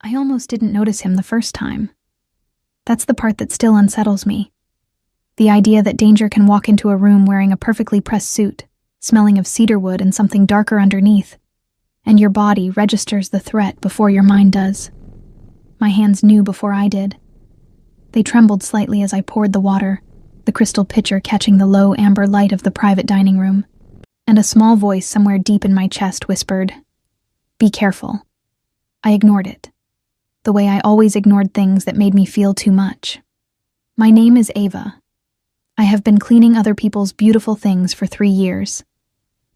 I almost didn't notice him the first time. That's the part that still unsettles me. The idea that danger can walk into a room wearing a perfectly pressed suit, smelling of cedarwood and something darker underneath, and your body registers the threat before your mind does. My hands knew before I did. They trembled slightly as I poured the water, the crystal pitcher catching the low amber light of the private dining room, and a small voice somewhere deep in my chest whispered, "Be careful." I ignored it, the way I always ignored things that made me feel too much. My name is Ava. I have been cleaning other people's beautiful things for 3 years.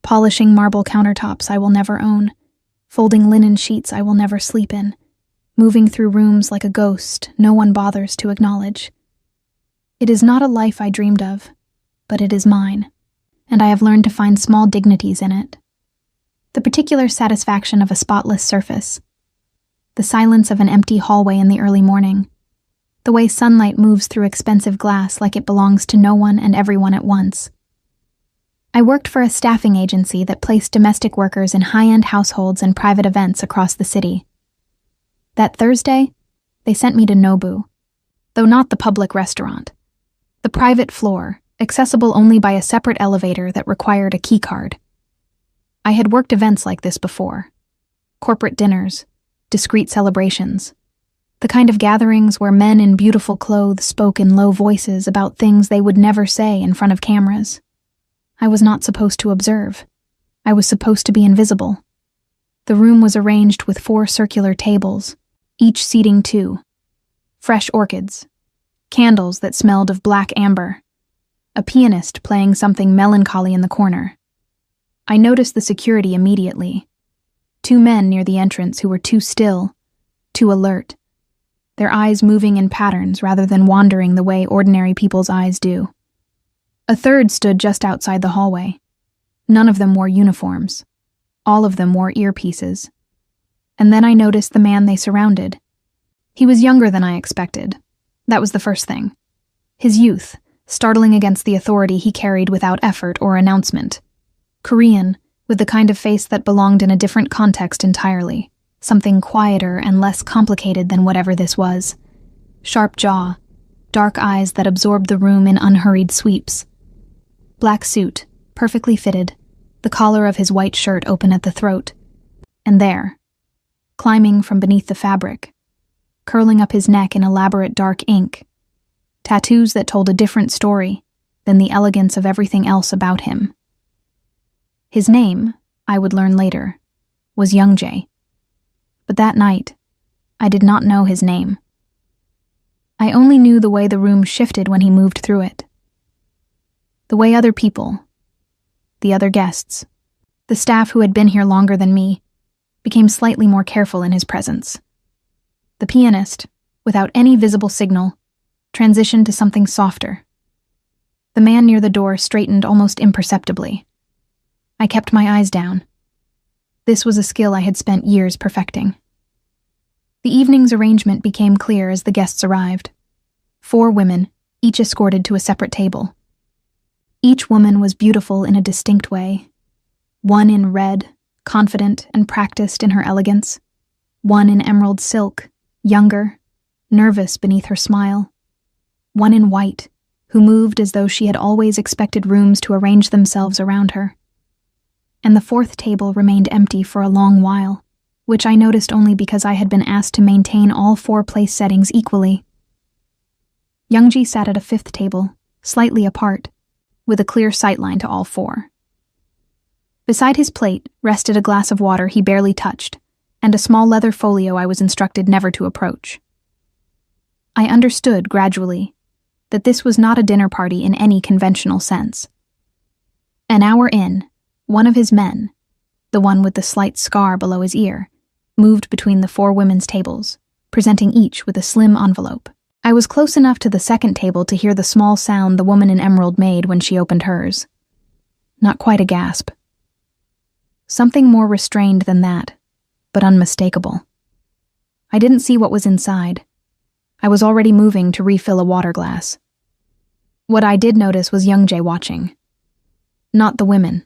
Polishing marble countertops I will never own, folding linen sheets I will never sleep in, moving through rooms like a ghost no one bothers to acknowledge. It is not a life I dreamed of, but it is mine, and I have learned to find small dignities in it. The particular satisfaction of a spotless surface, the silence of an empty hallway in the early morning, the way sunlight moves through expensive glass like it belongs to no one and everyone at once. I worked for a staffing agency that placed domestic workers in high-end households and private events across the city. That Thursday, they sent me to Nobu, though not the public restaurant. The private floor, accessible only by a separate elevator that required a keycard. I had worked events like this before. Corporate dinners, discreet celebrations. The kind of gatherings where men in beautiful clothes spoke in low voices about things they would never say in front of cameras. I was not supposed to observe. I was supposed to be invisible. The room was arranged with 4 circular tables, each seating 2. Fresh orchids, candles that smelled of black amber, a pianist playing something melancholy in the corner. I noticed the security immediately. 2 men near the entrance who were too still, too alert, their eyes moving in patterns rather than wandering the way ordinary people's eyes do. A third stood just outside the hallway. None of them wore uniforms. All of them wore earpieces. And then I noticed the man they surrounded. He was younger than I expected. That was the first thing. His youth, startling against the authority he carried without effort or announcement. Korean, with the kind of face that belonged in a different context entirely. Something quieter and less complicated than whatever this was. Sharp jaw, dark eyes that absorbed the room in unhurried sweeps. Black suit, perfectly fitted, the collar of his white shirt open at the throat. And there, climbing from beneath the fabric, curling up his neck in elaborate dark ink, tattoos that told a different story than the elegance of everything else about him. His name, I would learn later, was Youngjae. But that night, I did not know his name. I only knew the way the room shifted when he moved through it. The way other people, the other guests, the staff who had been here longer than me, became slightly more careful in his presence. The pianist, without any visible signal, transitioned to something softer. The man near the door straightened almost imperceptibly. I kept my eyes down. This was a skill I had spent years perfecting. The evening's arrangement became clear as the guests arrived. 4 women, each escorted to a separate table. Each woman was beautiful in a distinct way. One in red, confident and practiced in her elegance. One in emerald silk, younger, nervous beneath her smile. One in white, who moved as though she had always expected rooms to arrange themselves around her. And the 4th table remained empty for a long while, which I noticed only because I had been asked to maintain all 4 place settings equally. Youngji sat at a 5th table, slightly apart, with a clear sightline to all 4. Beside his plate rested a glass of water he barely touched, and a small leather folio I was instructed never to approach. I understood, gradually, that this was not a dinner party in any conventional sense. An hour in, one of his men, the one with the slight scar below his ear, moved between the 4 women's tables, presenting each with a slim envelope. I was close enough to the 2nd table to hear the small sound the woman in emerald made when she opened hers. Not quite a gasp. Something more restrained than that, but unmistakable. I didn't see what was inside. I was already moving to refill a water glass. What I did notice was Youngjae watching. Not the women.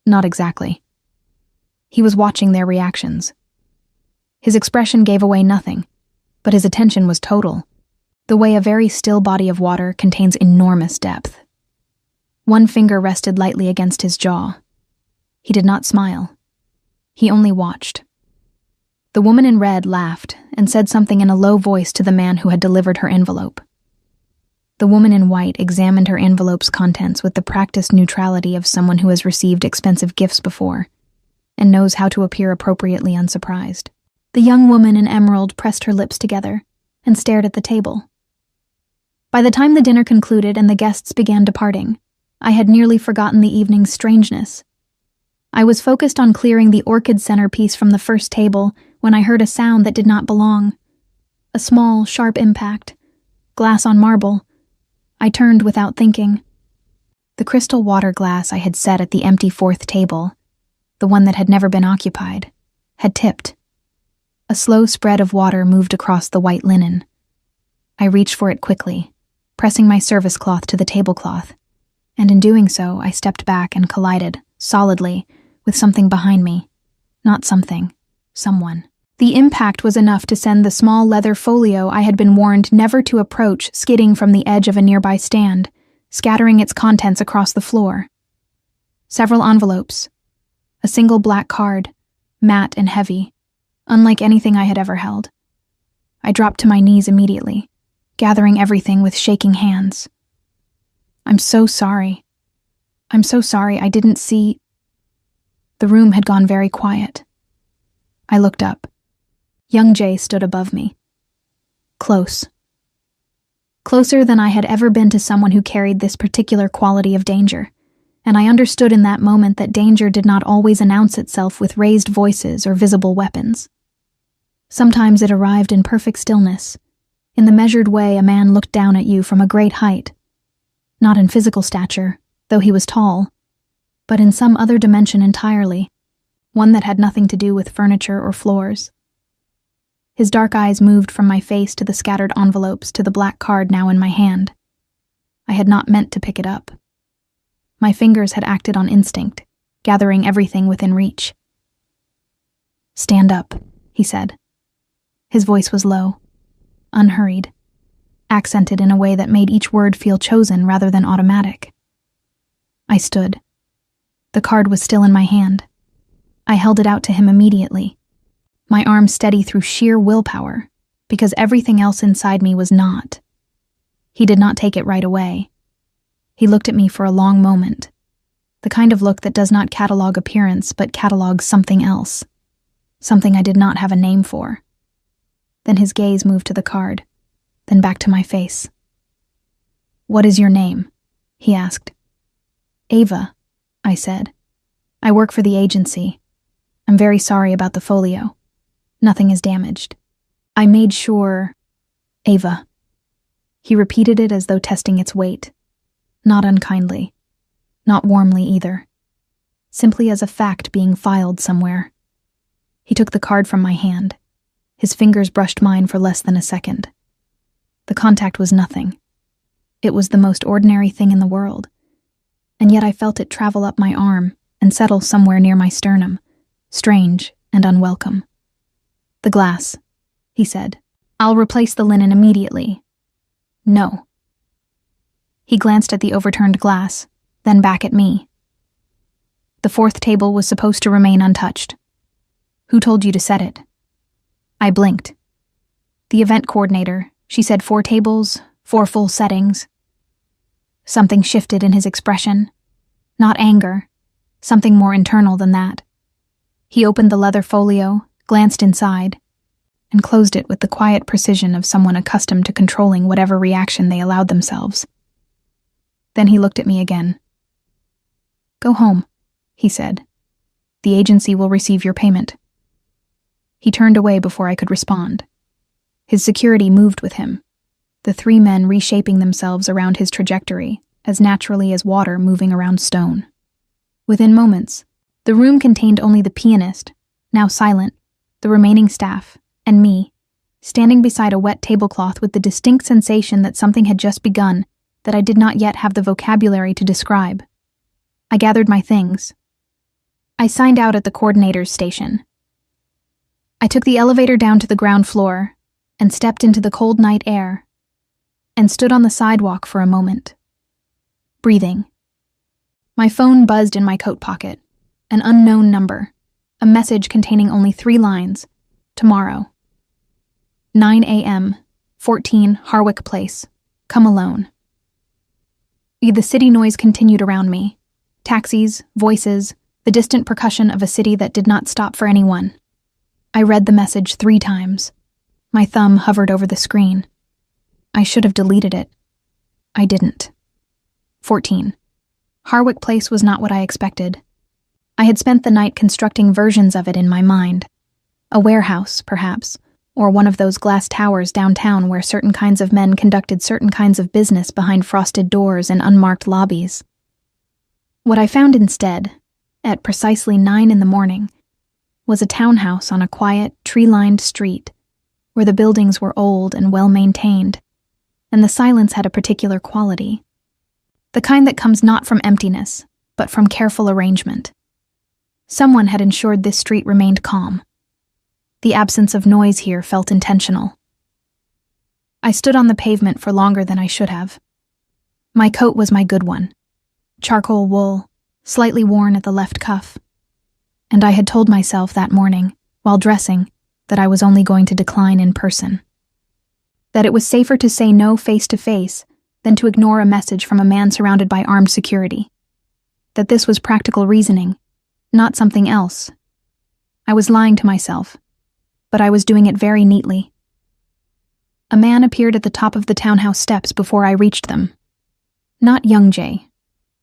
Not exactly. He was watching their reactions. His expression gave away nothing, but his attention was total, the way a very still body of water contains enormous depth. One finger rested lightly against his jaw. He did not smile. He only watched. The woman in red laughed and said something in a low voice to the man who had delivered her envelope. The woman in white examined her envelope's contents with the practiced neutrality of someone who has received expensive gifts before and knows how to appear appropriately unsurprised. The young woman in emerald pressed her lips together and stared at the table. By the time the dinner concluded and the guests began departing, I had nearly forgotten the evening's strangeness. I was focused on clearing the orchid centerpiece from the first table when I heard a sound that did not belong. A small, sharp impact. Glass on marble. I turned without thinking. The crystal water glass I had set at the empty fourth table, the one that had never been occupied, had tipped. A slow spread of water moved across the white linen. I reached for it quickly, pressing my service cloth to the tablecloth, and in doing so I stepped back and collided, solidly, with something behind me. Not something. Someone. The impact was enough to send the small leather folio I had been warned never to approach skidding from the edge of a nearby stand, scattering its contents across the floor. Several envelopes. A single black card, matte and heavy, unlike anything I had ever held. I dropped to my knees immediately, gathering everything with shaking hands. I'm so sorry. I'm so sorry I didn't see. The room had gone very quiet. I looked up. Young Jay stood above me. Close. Closer than I had ever been to someone who carried this particular quality of danger, and I understood in that moment that danger did not always announce itself with raised voices or visible weapons. Sometimes it arrived in perfect stillness, in the measured way a man looked down at you from a great height, not in physical stature, though he was tall, but in some other dimension entirely, one that had nothing to do with furniture or floors. His dark eyes moved from my face to the scattered envelopes to the black card now in my hand. I had not meant to pick it up. My fingers had acted on instinct, gathering everything within reach. "Stand up," he said. His voice was low, unhurried, accented in a way that made each word feel chosen rather than automatic. I stood. The card was still in my hand. I held it out to him immediately, my arm steady through sheer willpower, because everything else inside me was not. He did not take it right away. He looked at me for a long moment, the kind of look that does not catalog appearance but catalogs something else, something I did not have a name for. Then his gaze moved to the card, then back to my face. "What is your name?" he asked. "Ava," I said. "I work for the agency. I'm very sorry about the folio. Nothing is damaged. I made sure—" "Ava." He repeated it as though testing its weight. Not unkindly. Not warmly either. Simply as a fact being filed somewhere. He took the card from my hand. His fingers brushed mine for less than a second. The contact was nothing. It was the most ordinary thing in the world. And yet I felt it travel up my arm and settle somewhere near my sternum, strange and unwelcome. "The glass," he said. "I'll replace the linen immediately." "No." He glanced at the overturned glass, then back at me. "The fourth table was supposed to remain untouched. Who told you to set it?" I blinked. "The event coordinator. She said 4 tables, 4 full settings." Something shifted in his expression. Not anger. Something more internal than that. He opened the leather folio, glanced inside, and closed it with the quiet precision of someone accustomed to controlling whatever reaction they allowed themselves. Then he looked at me again. "Go home," he said. "The agency will receive your payment." He turned away before I could respond. His security moved with him, the 3 men reshaping themselves around his trajectory, as naturally as water moving around stone. Within moments, the room contained only the pianist, now silent, the remaining staff, and me, standing beside a wet tablecloth with the distinct sensation that something had just begun that I did not yet have the vocabulary to describe. I gathered my things. I signed out at the coordinator's station. I took the elevator down to the ground floor and stepped into the cold night air and stood on the sidewalk for a moment, breathing. My phone buzzed in my coat pocket. An unknown number, a message containing only 3 lines. Tomorrow. 9 a.m., 14 Harwick Place. Come alone. The city noise continued around me. Taxis, voices, the distant percussion of a city that did not stop for anyone. I read the message 3 times. My thumb hovered over the screen. I should have deleted it. I didn't. 14. Harwick Place was not what I expected. I had spent the night constructing versions of it in my mind. A warehouse, perhaps, or one of those glass towers downtown where certain kinds of men conducted certain kinds of business behind frosted doors and unmarked lobbies. What I found instead, at precisely 9 in the morning, was a townhouse on a quiet, tree-lined street where the buildings were old and well-maintained, and the silence had a particular quality. The kind that comes not from emptiness, but from careful arrangement. Someone had ensured this street remained calm. The absence of noise here felt intentional. I stood on the pavement for longer than I should have. My coat was my good one. Charcoal wool, slightly worn at the left cuff. And I had told myself that morning, while dressing, that I was only going to decline in person. That it was safer to say no face to face than to ignore a message from a man surrounded by armed security. That this was practical reasoning, not something else. I was lying to myself, but I was doing it very neatly. A man appeared at the top of the townhouse steps before I reached them. Not young Jay,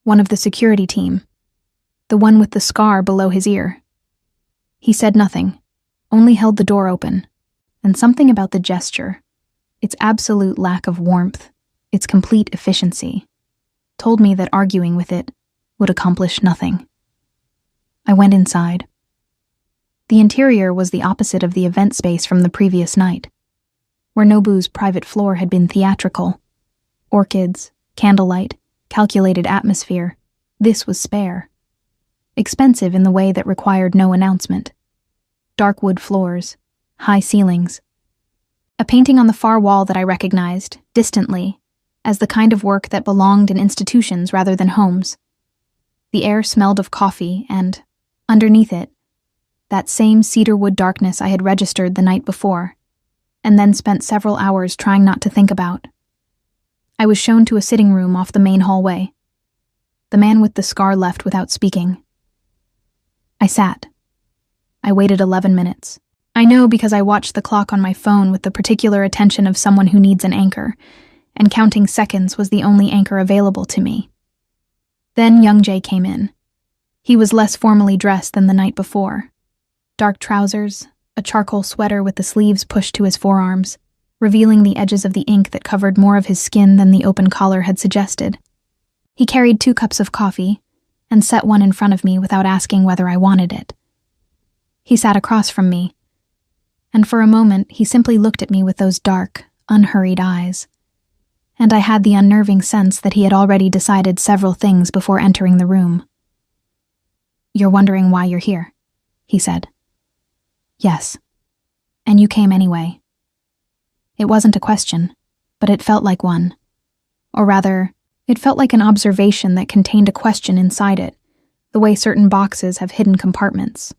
one of the security team, the one with the scar below his ear. He said nothing, only held the door open, and something about the gesture, its absolute lack of warmth, its complete efficiency, told me that arguing with it would accomplish nothing. I went inside. The interior was the opposite of the event space from the previous night, where Nobu's private floor had been theatrical. Orchids, candlelight, calculated atmosphere. This was spare. Expensive in the way that required no announcement. Dark wood floors, high ceilings. A painting on the far wall that I recognized, distantly, as the kind of work that belonged in institutions rather than homes. The air smelled of coffee and, underneath it, that same cedarwood darkness I had registered the night before, and then spent several hours trying not to think about. I was shown to a sitting room off the main hallway. The man with the scar left without speaking. I sat. I waited 11 minutes. I know because I watched the clock on my phone with the particular attention of someone who needs an anchor, and counting seconds was the only anchor available to me. Then young Jay came in. He was less formally dressed than the night before. Dark trousers, a charcoal sweater with the sleeves pushed to his forearms, revealing the edges of the ink that covered more of his skin than the open collar had suggested. He carried 2 cups of coffee and set one in front of me without asking whether I wanted it. He sat across from me, and for a moment he simply looked at me with those dark, unhurried eyes. And I had the unnerving sense that he had already decided several things before entering the room. "You're wondering why you're here," he said. "Yes. And you came anyway." It wasn't a question, but it felt like one. Or rather, it felt like an observation that contained a question inside it, the way certain boxes have hidden compartments.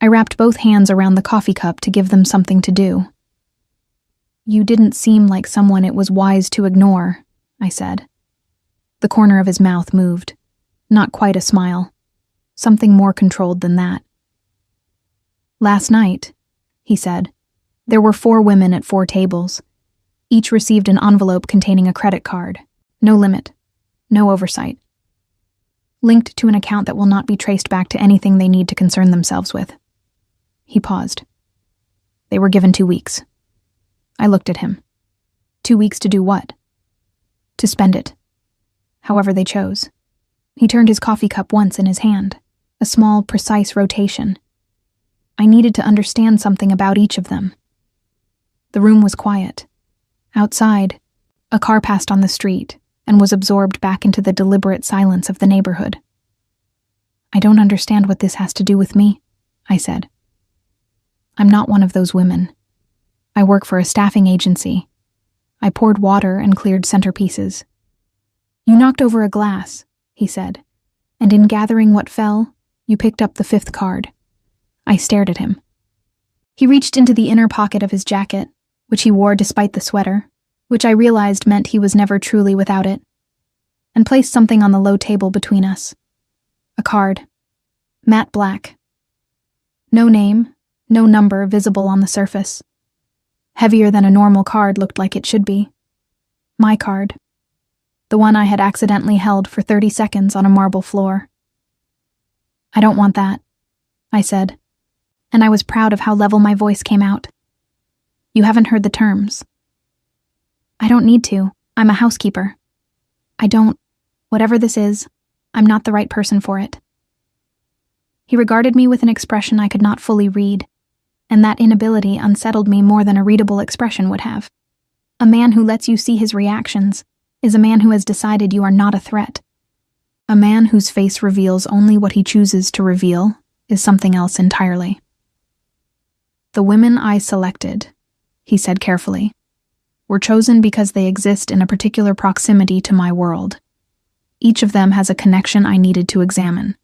I wrapped both hands around the coffee cup to give them something to do. "You didn't seem like someone it was wise to ignore," I said. The corner of his mouth moved. Not quite a smile. Something more controlled than that. "Last night," he said, "there were 4 women at 4 tables. Each received an envelope containing a credit card. No limit. No oversight. Linked to an account that will not be traced back to anything they need to concern themselves with." He paused. "They were given 2 weeks. I looked at him. 2 weeks to do what? To spend it. However they chose. He turned his coffee cup once in his hand, a small, precise rotation. I needed to understand something about each of them. The room was quiet. Outside, a car passed on the street and was absorbed back into the deliberate silence of the neighborhood. "I don't understand what this has to do with me," I said. I'm not one of those women. I work for a staffing agency. I poured water and cleared centerpieces. You knocked over a glass, he said, and in gathering what fell, you picked up the 5th card. I stared at him. He reached into the inner pocket of his jacket, which he wore despite the sweater, which I realized meant he was never truly without it, and placed something on the low table between us. A card. Matte black. No name, no number visible on the surface. Heavier than a normal card looked like it should be. My card. The one I had accidentally held for 30 seconds on a marble floor. I don't want that, I said, and I was proud of how level my voice came out. You haven't heard the terms. I don't need to. I'm a housekeeper. Whatever this is, I'm not the right person for it. He regarded me with an expression I could not fully read, and that inability unsettled me more than a readable expression would have. A man who lets you see his reactions is a man who has decided you are not a threat. A man whose face reveals only what he chooses to reveal is something else entirely. The women I selected, he said carefully, were chosen because they exist in a particular proximity to my world. Each of them has a connection I needed to examine.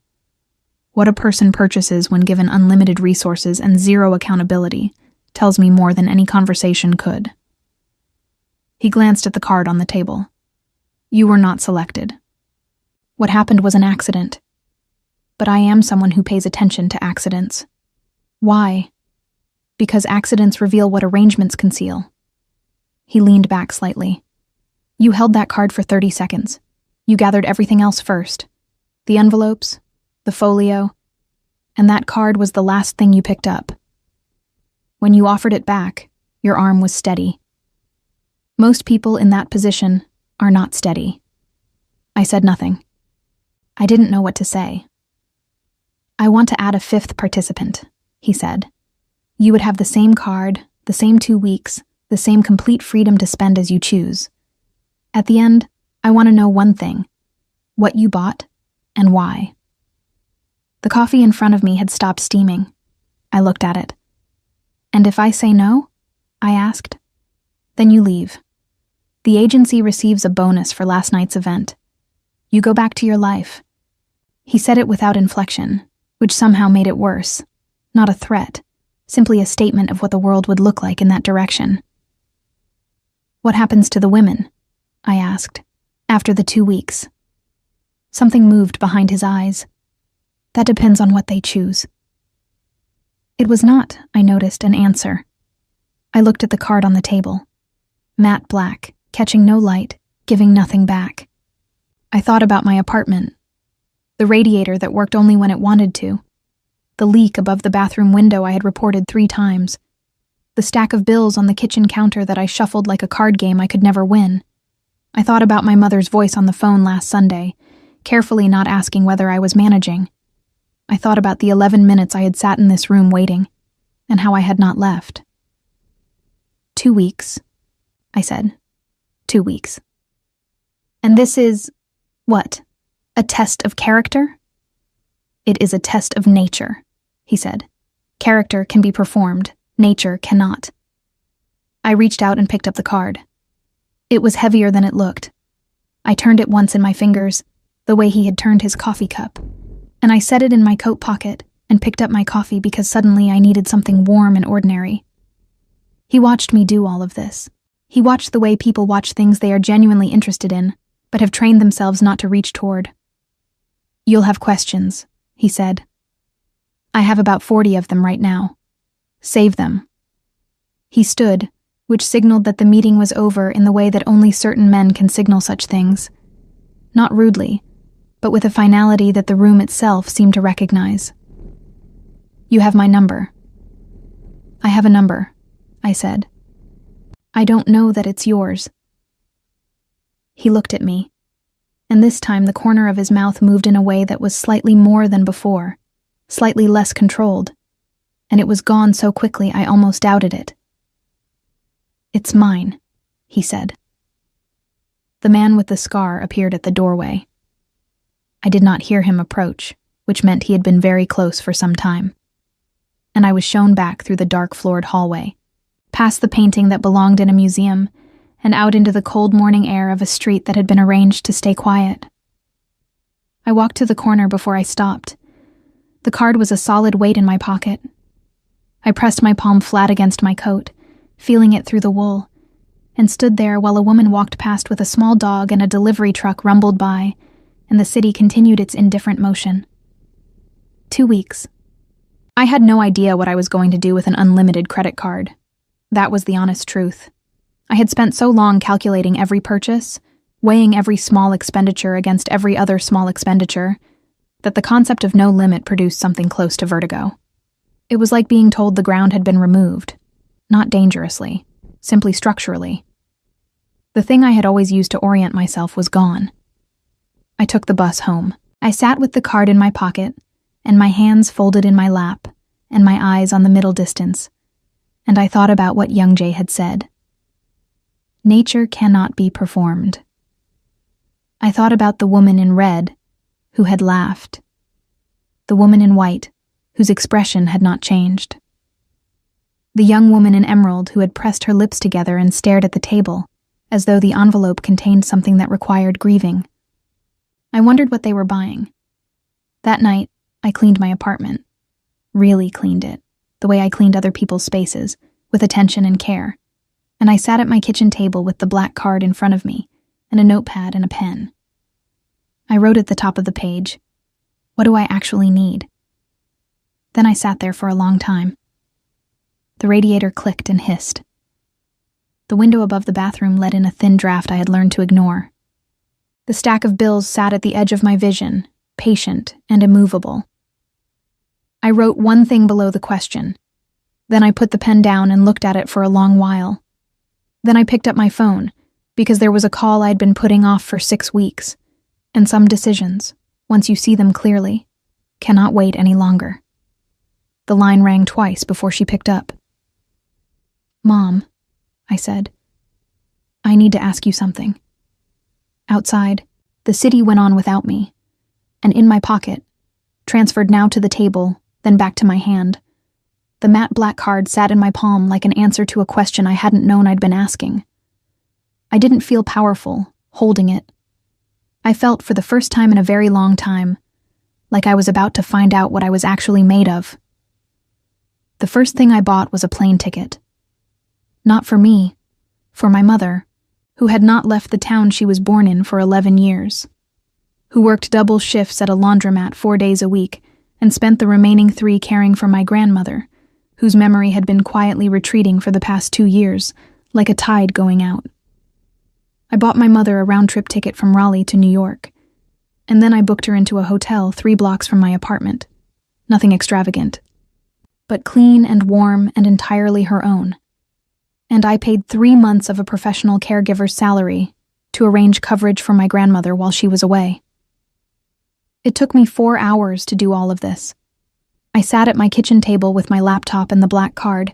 What a person purchases when given unlimited resources and zero accountability tells me more than any conversation could. He glanced at the card on the table. You were not selected. What happened was an accident. But I am someone who pays attention to accidents. Why? Because accidents reveal what arrangements conceal. He leaned back slightly. You held that card for 30 seconds. You gathered everything else first. The envelopes, the folio, and that card was the last thing you picked up. When you offered it back, your arm was steady. Most people in that position are not steady. I said nothing. I didn't know what to say. I want to add a 5th participant, he said. You would have the same card, the same 2 weeks, the same complete freedom to spend as you choose. At the end, I want to know one thing: what you bought and why. The coffee in front of me had stopped steaming. I looked at it. And if I say no? I asked. Then you leave. The agency receives a bonus for last night's event. You go back to your life. He said it without inflection, which somehow made it worse. Not a threat, simply a statement of what the world would look like in that direction. What happens to the women? I asked, after the 2 weeks. Something moved behind his eyes. That depends on what they choose. It was not, I noticed, an answer. I looked at the card on the table. Matte black, catching no light, giving nothing back. I thought about my apartment. The radiator that worked only when it wanted to. The leak above the bathroom window I had reported 3 times. The stack of bills on the kitchen counter that I shuffled like a card game I could never win. I thought about my mother's voice on the phone last Sunday, carefully not asking whether I was managing. I thought about the 11 minutes I had sat in this room waiting, and how I had not left. 2 weeks, I said. 2 weeks. And this is, what, a test of character? It is a test of nature, he said. Character can be performed, nature cannot. I reached out and picked up the card. It was heavier than it looked. I turned it once in my fingers, the way he had turned his coffee cup, and I set it in my coat pocket and picked up my coffee because suddenly I needed something warm and ordinary. He watched me do all of this. He watched the way people watch things they are genuinely interested in, but have trained themselves not to reach toward. You'll have questions, he said. I have about 40 of them right now. Save them. He stood, which signaled that the meeting was over in the way that only certain men can signal such things. Not rudely, but with a finality that the room itself seemed to recognize. You have my number. I have a number, I said. I don't know that it's yours. He looked at me, and this time the corner of his mouth moved in a way that was slightly more than before, slightly less controlled, and it was gone so quickly I almost doubted it. It's mine, he said. The man with the scar appeared at the doorway. I did not hear him approach, which meant he had been very close for some time. and I was shown back through the dark floored hallway, past the painting that belonged in a museum, and out into the cold morning air of a street that had been arranged to stay quiet. I walked to the corner before I stopped. The card was a solid weight in my pocket. I pressed my palm flat against my coat, feeling it through the wool, and stood there while a woman walked past with a small dog and a delivery truck rumbled by, and the city continued its indifferent motion. 2 weeks. I had no idea what I was going to do with an unlimited credit card. That was the honest truth. I had spent so long calculating every purchase, weighing every small expenditure against every other small expenditure, that the concept of no limit produced something close to vertigo. It was like being told the ground had been removed, not dangerously, simply structurally. The thing I had always used to orient myself was gone. I took the bus home. I sat with the card in my pocket, and my hands folded in my lap, and my eyes on the middle distance, and I thought about what Young Jay had said. Nature cannot be performed. I thought about the woman in red, who had laughed. The woman in white, whose expression had not changed. The young woman in emerald who had pressed her lips together and stared at the table, as though the envelope contained something that required grieving. I wondered what they were buying. That night, I cleaned my apartment. Really cleaned it, the way I cleaned other people's spaces, with attention and care. And I sat at my kitchen table with the black card in front of me, and a notepad and a pen. I wrote at the top of the page, "What do I actually need?" Then I sat there for a long time. The radiator clicked and hissed. The window above the bathroom let in a thin draft I had learned to ignore. The stack of bills sat at the edge of my vision, patient and immovable. I wrote one thing below the question. Then I put the pen down and looked at it for a long while. Then I picked up my phone, because there was a call I'd been putting off for 6 weeks, and some decisions, once you see them clearly, cannot wait any longer. The line rang twice before she picked up. "Mom," I said, "I need to ask you something." Outside, the city went on without me, and in my pocket, transferred now to the table, then back to my hand, the matte black card sat in my palm like an answer to a question I hadn't known I'd been asking. I didn't feel powerful, holding it. I felt, for the first time in a very long time, like I was about to find out what I was actually made of. The first thing I bought was a plane ticket. Not for me, for my mother, who had not left the town she was born in for 11 years, who worked double shifts at a laundromat 4 days a week and spent the remaining 3 caring for my grandmother, whose memory had been quietly retreating for the past 2 years, like a tide going out. I bought my mother a round-trip ticket from Raleigh to New York, and then I booked her into a hotel 3 blocks from my apartment. Nothing extravagant, but clean and warm and entirely her own. And I paid 3 months of a professional caregiver's salary to arrange coverage for my grandmother while she was away. It took me 4 hours to do all of this. I sat at my kitchen table with my laptop and the black card,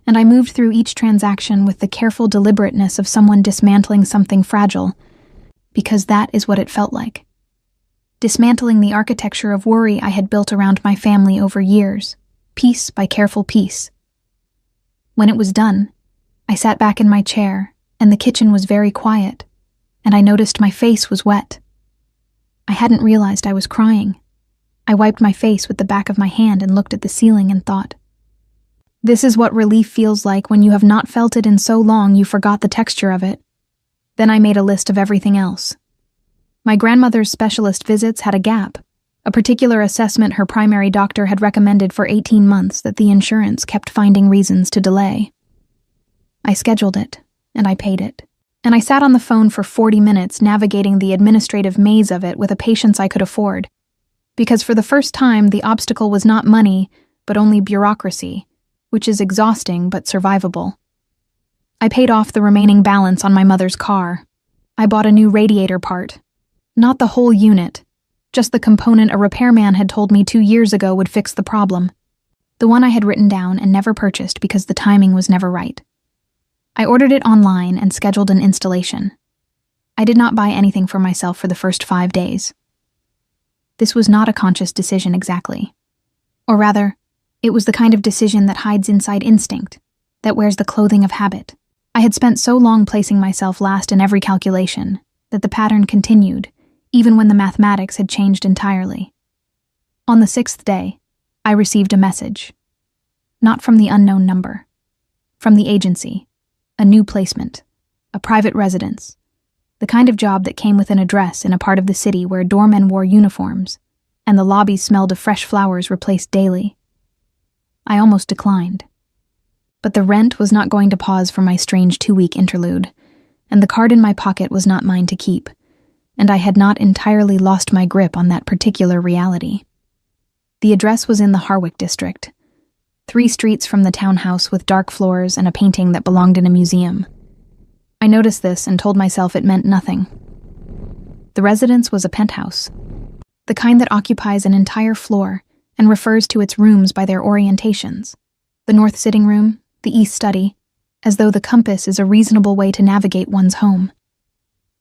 and I moved through each transaction with the careful deliberateness of someone dismantling something fragile, because that is what it felt like. Dismantling the architecture of worry I had built around my family over years, piece by careful piece. When it was done, I sat back in my chair, and the kitchen was very quiet, and I noticed my face was wet. I hadn't realized I was crying. I wiped my face with the back of my hand and looked at the ceiling and thought, this is what relief feels like when you have not felt it in so long you forgot the texture of it. Then I made a list of everything else. My grandmother's specialist visits had a gap, a particular assessment her primary doctor had recommended for 18 months that the insurance kept finding reasons to delay. I scheduled it, and I paid it, and I sat on the phone for 40 minutes navigating the administrative maze of it with a patience I could afford, because for the first time the obstacle was not money, but only bureaucracy, which is exhausting but survivable. I paid off the remaining balance on my mother's car. I bought a new radiator part. Not the whole unit, just the component a repairman had told me 2 years ago would fix the problem. The one I had written down and never purchased because the timing was never right. I ordered it online and scheduled an installation. I did not buy anything for myself for the first 5 days. This was not a conscious decision exactly. Or rather, It was the kind of decision that hides inside instinct, that wears the clothing of habit. I had spent so long placing myself last in every calculation that the pattern continued, even when the mathematics had changed entirely. On the 6th day, I received a message. Not from the unknown number. From the agency. A new placement. A private residence. The kind of job that came with an address in a part of the city where doormen wore uniforms, and the lobbies smelled of fresh flowers replaced daily. I almost declined. But the rent was not going to pause for my strange 2-week interlude, and the card in my pocket was not mine to keep, and I had not entirely lost my grip on that particular reality. The address was in the Harwick district, 3 streets from the townhouse with dark floors and a painting that belonged in a museum. I noticed this and told myself it meant nothing. The residence was a penthouse, the kind that occupies an entire floor and refers to its rooms by their orientations. The north sitting room, the east study, as though the compass is a reasonable way to navigate one's home.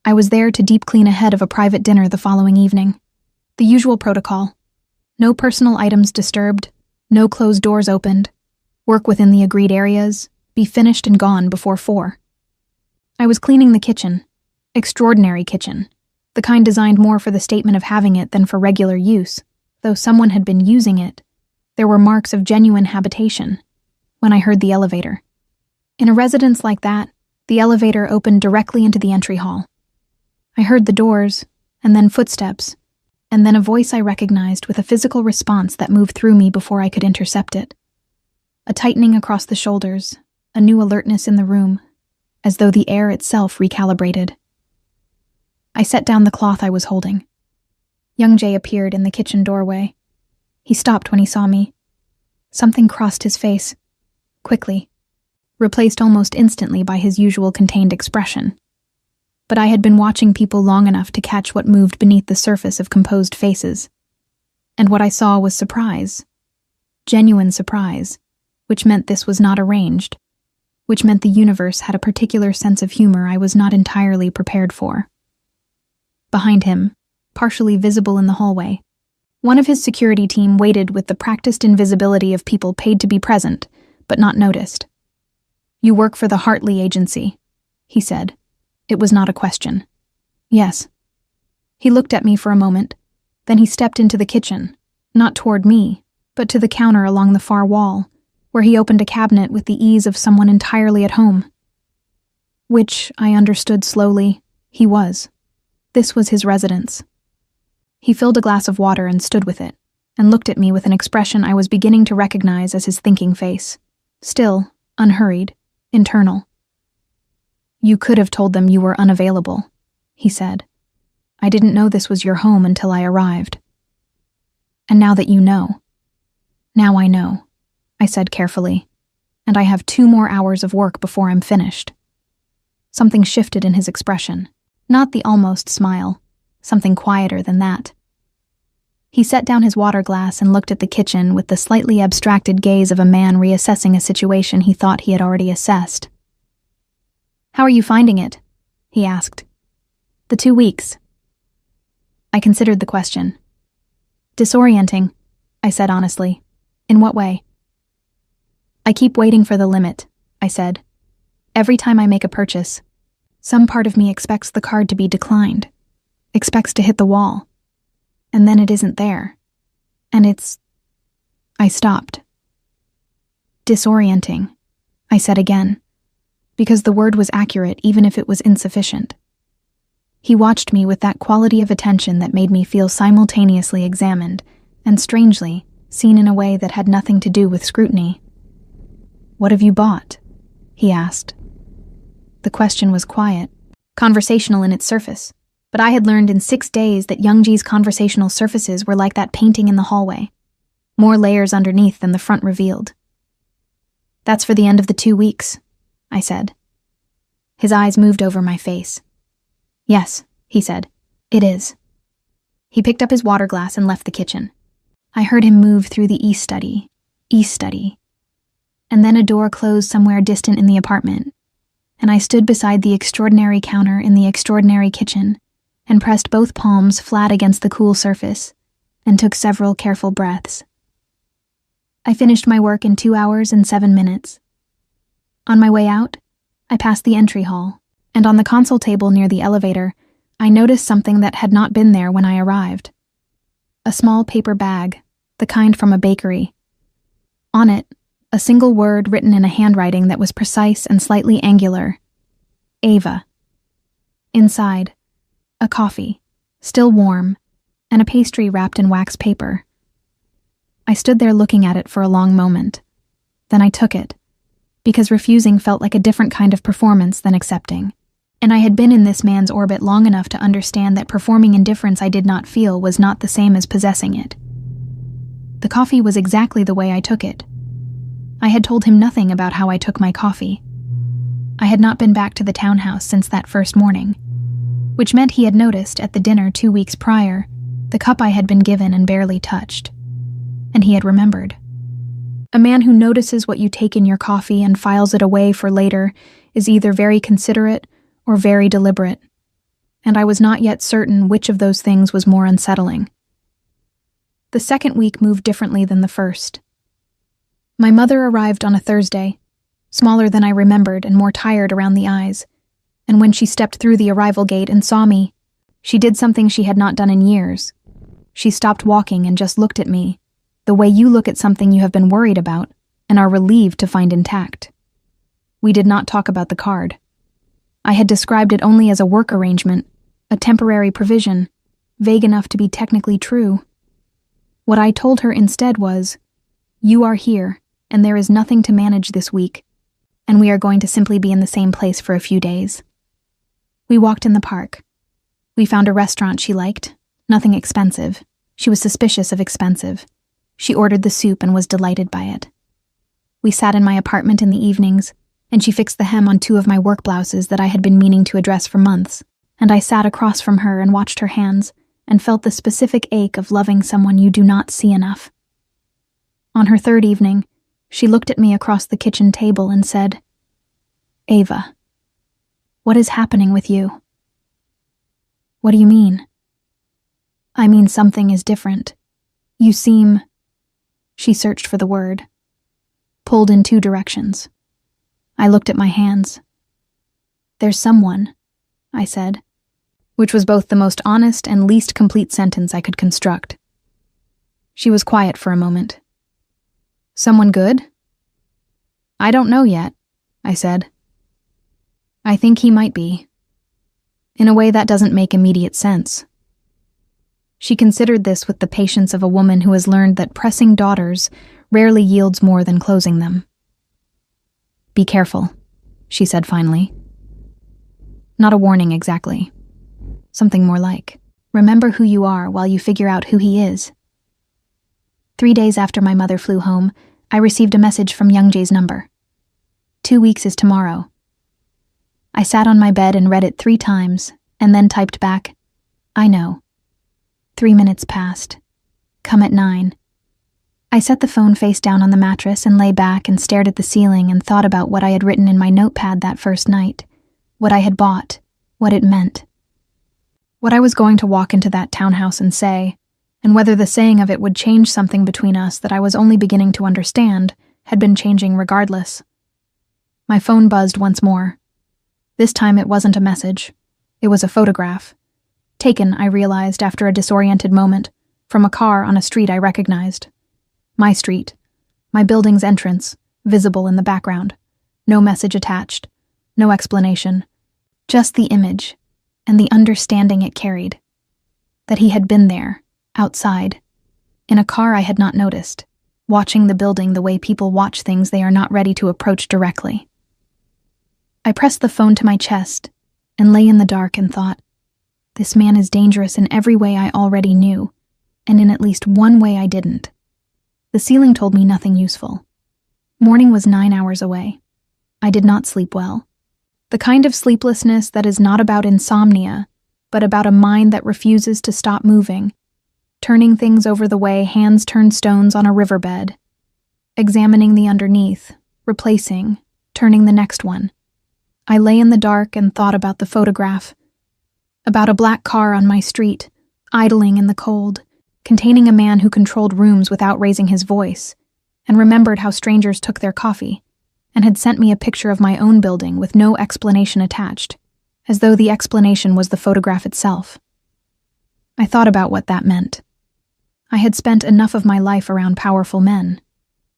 I was there to deep clean ahead of a private dinner the following evening. The usual protocol. No personal items disturbed, no closed doors opened, work within the agreed areas, be finished and gone before 4. I was cleaning the kitchen. Extraordinary kitchen. The kind designed more for the statement of having it than for regular use. Though someone had been using it, there were marks of genuine habitation. When I heard the elevator. In a residence like that, the elevator opened directly into the entry hall. I heard the doors, and then footsteps, and then a voice I recognized with a physical response that moved through me before I could intercept it. A tightening across the shoulders, a new alertness in the room, as though the air itself recalibrated. I set down the cloth I was holding. Young Jay appeared in the kitchen doorway. He stopped when he saw me. Something crossed his face, quickly, replaced almost instantly by his usual contained expression. But I had been watching people long enough to catch what moved beneath the surface of composed faces. And what I saw was surprise. Genuine surprise, which meant this was not arranged, which meant the universe had a particular sense of humor I was not entirely prepared for. Behind him, partially visible in the hallway, one of his security team waited with the practiced invisibility of people paid to be present, but not noticed. "You work for the Hartley Agency," he said. It was not a question. "Yes." He looked at me for a moment, then he stepped into the kitchen, not toward me, but to the counter along the far wall, where he opened a cabinet with the ease of someone entirely at home. Which, I understood slowly, he was. This was his residence. He filled a glass of water and stood with it, and looked at me with an expression I was beginning to recognize as his thinking face. Still, unhurried, internal. "You could have told them you were unavailable," he said. "I didn't know this was your home until I arrived. And now that you know." "Now I know," I said carefully, "and I have 2 more hours of work before I'm finished." Something shifted in his expression, not the almost smile, something quieter than that. He set down his water glass and looked at the kitchen with the slightly abstracted gaze of a man reassessing a situation he thought he had already assessed. "How are you finding it?" he asked. "The 2 weeks." I considered the question. "Disorienting," I said honestly. "In what way?" "I keep waiting for the limit," I said. "Every time I make a purchase, some part of me expects the card to be declined, expects to hit the wall, and then it isn't there. And it's..." I stopped. "Disorienting," I said again, because the word was accurate even if it was insufficient. He watched me with that quality of attention that made me feel simultaneously examined and, strangely, seen in a way that had nothing to do with scrutiny. "What have you bought?" he asked. The question was quiet, conversational in its surface, but I had learned in 6 days that Youngji's conversational surfaces were like that painting in the hallway, more layers underneath than the front revealed. "That's for the end of the 2 weeks," I said. His eyes moved over my face. "Yes," he said, "it is." He picked up his water glass and left the kitchen. I heard him move through the east study, and then a door closed somewhere distant in the apartment, and I stood beside the extraordinary counter in the extraordinary kitchen and pressed both palms flat against the cool surface and took several careful breaths. I finished my work in 2 hours and 7 minutes. On my way out, I passed the entry hall, and on the console table near the elevator, I noticed something that had not been there when I arrived. A small paper bag, the kind from a bakery. On it, a single word written in a handwriting that was precise and slightly angular. Ava. Inside, a coffee, still warm, and a pastry wrapped in wax paper. I stood there looking at it for a long moment. Then I took it, because refusing felt like a different kind of performance than accepting. And I had been in this man's orbit long enough to understand that performing indifference I did not feel was not the same as possessing it. The coffee was exactly the way I took it. I had told him nothing about how I took my coffee. I had not been back to the townhouse since that first morning, which meant he had noticed at the dinner 2 weeks prior the cup I had been given and barely touched. And he had remembered. A man who notices what you take in your coffee and files it away for later is either very considerate or very deliberate, and I was not yet certain which of those things was more unsettling. The second week moved differently than the first. My mother arrived on a Thursday, smaller than I remembered and more tired around the eyes, and when she stepped through the arrival gate and saw me, she did something she had not done in years. She stopped walking and just looked at me, the way you look at something you have been worried about and are relieved to find intact. We did not talk about the card. I had described it only as a work arrangement, a temporary provision, vague enough to be technically true. What I told her instead was, "You are here, and there is nothing to manage this week, and we are going to simply be in the same place for a few days." We walked in the park. We found a restaurant she liked, nothing expensive. She was suspicious of expensive. She ordered the soup and was delighted by it. We sat in my apartment in the evenings, and she fixed the hem on 2 of my work blouses that I had been meaning to address for months, and I sat across from her and watched her hands and felt the specific ache of loving someone you do not see enough. On her third evening, she looked at me across the kitchen table and said, "Ava, what is happening with you?" "What do you mean?" "I mean something is different. You seem—" She searched for the word, pulled in 2 directions. I looked at my hands. "There's someone," I said, which was both the most honest and least complete sentence I could construct. She was quiet for a moment. "Someone good?" "I don't know yet," I said. "I think he might be. In a way that doesn't make immediate sense." She considered this with the patience of a woman who has learned that pressing daughters rarely yields more than closing them. "Be careful," she said finally. Not a warning exactly. Something more like, remember who you are while you figure out who he is. 3 days after my mother flew home, I received a message from Young Jay's number. 2 weeks is tomorrow. I sat on my bed and read it 3 times, and then typed back, "I know." 3 minutes passed. Come at 9. I set the phone face down on the mattress and lay back and stared at the ceiling and thought about what I had written in my notepad that first night, what I had bought, what it meant. What I was going to walk into that townhouse and say, and whether the saying of it would change something between us that I was only beginning to understand, had been changing regardless. My phone buzzed once more. This time it wasn't a message. It was a photograph. Taken, I realized after a disoriented moment, from a car on a street I recognized. My street. My building's entrance, visible in the background. No message attached. No explanation. Just the image, and the understanding it carried. That he had been there, outside, in a car I had not noticed, watching the building the way people watch things they are not ready to approach directly. I pressed the phone to my chest, and lay in the dark and thought, this man is dangerous in every way I already knew, and in at least one way I didn't. The ceiling told me nothing useful. Morning was 9 hours away. I did not sleep well. The kind of sleeplessness that is not about insomnia, but about a mind that refuses to stop moving, turning things over the way hands turn stones on a riverbed, examining the underneath, replacing, turning the next one. I lay in the dark and thought about the photograph, about a black car on my street, idling in the cold, containing a man who controlled rooms without raising his voice, and remembered how strangers took their coffee, and had sent me a picture of my own building with no explanation attached, as though the explanation was the photograph itself. I thought about what that meant. I had spent enough of my life around powerful men.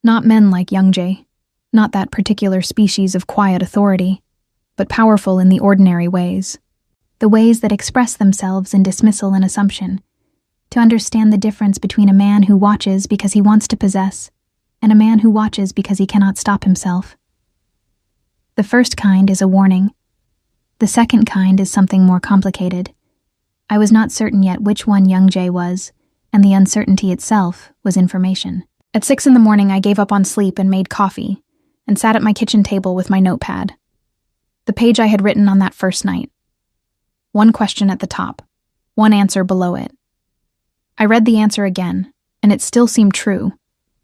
Not men like Youngjay, not that particular species of quiet authority, but powerful in the ordinary ways. The ways that express themselves in dismissal and assumption, to understand the difference between a man who watches because he wants to possess and a man who watches because he cannot stop himself. The first kind is a warning. The second kind is something more complicated. I was not certain yet which one Youngjay was, and the uncertainty itself was information. At 6 a.m, I gave up on sleep and made coffee, and sat at my kitchen table with my notepad. The page I had written on that first night. One question at the top, one answer below it. I read the answer again, and it still seemed true,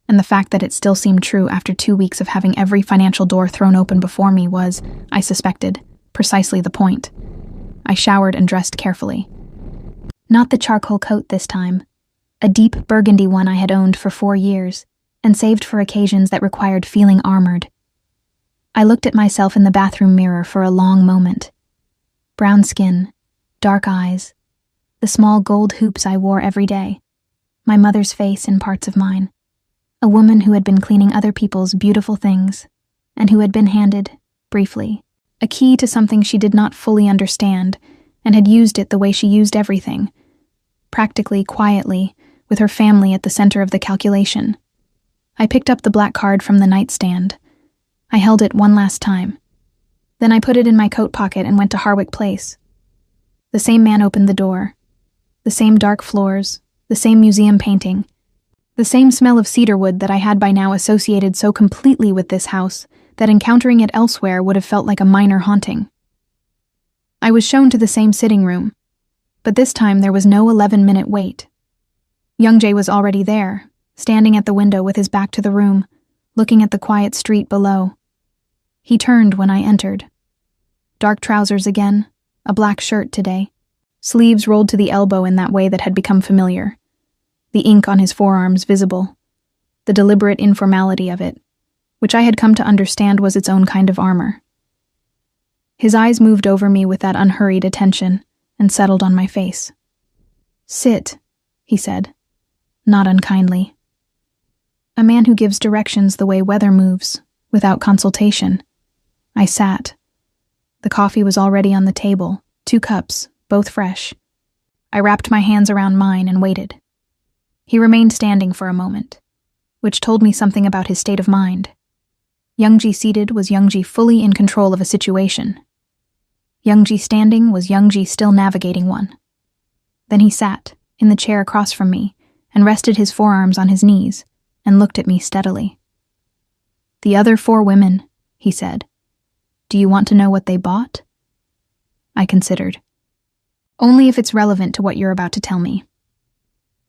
and the fact that it still seemed true after 2 weeks of having every financial door thrown open before me was, I suspected, precisely the point. I showered and dressed carefully. Not the charcoal coat this time, a deep burgundy one I had owned for 4 years, and saved for occasions that required feeling armored. I looked at myself in the bathroom mirror for a long moment. Brown skin, dark eyes, the small gold hoops I wore every day, my mother's face in parts of mine, a woman who had been cleaning other people's beautiful things, and who had been handed, briefly, a key to something she did not fully understand, and had used it the way she used everything, practically quietly, with her family at the center of the calculation. I picked up the black card from the nightstand. I held it one last time. Then I put it in my coat pocket and went to Harwick Place. The same man opened the door. The same dark floors, the same museum painting, the same smell of cedarwood that I had by now associated so completely with this house that encountering it elsewhere would have felt like a minor haunting. I was shown to the same sitting room, but this time there was no 11-minute wait. Youngjay was already there, standing at the window with his back to the room, looking at the quiet street below. He turned when I entered. Dark trousers again, a black shirt today, sleeves rolled to the elbow in that way that had become familiar, the ink on his forearms visible, the deliberate informality of it, which I had come to understand was its own kind of armor. His eyes moved over me with that unhurried attention and settled on my face. "Sit," he said, not unkindly. A man who gives directions the way weather moves, without consultation. I sat. The coffee was already on the table, 2 cups, both fresh. I wrapped my hands around mine and waited. He remained standing for a moment, which told me something about his state of mind. Youngjay seated was Youngjay fully in control of a situation. Youngjay standing was Youngjay still navigating one. Then he sat, in the chair across from me, and rested his forearms on his knees, and looked at me steadily. "The other 4 women," he said. "Do you want to know what they bought?" I considered. "Only if it's relevant to what you're about to tell me."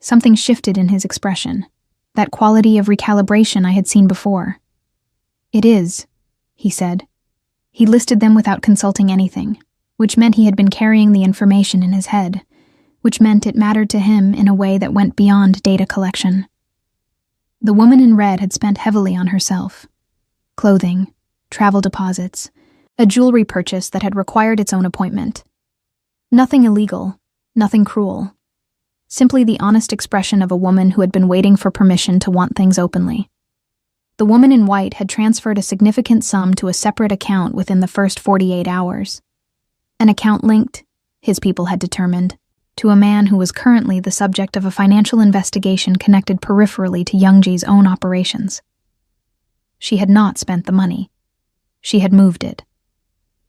Something shifted in his expression, that quality of recalibration I had seen before. "It is," he said. He listed them without consulting anything, which meant he had been carrying the information in his head, which meant it mattered to him in a way that went beyond data collection. The woman in red had spent heavily on herself. Clothing, travel deposits, a jewelry purchase that had required its own appointment. Nothing illegal, nothing cruel. Simply the honest expression of a woman who had been waiting for permission to want things openly. The woman in white had transferred a significant sum to a separate account within the first 48 hours. An account linked, his people had determined, to a man who was currently the subject of a financial investigation connected peripherally to Youngjay's own operations. She had not spent the money. She had moved it.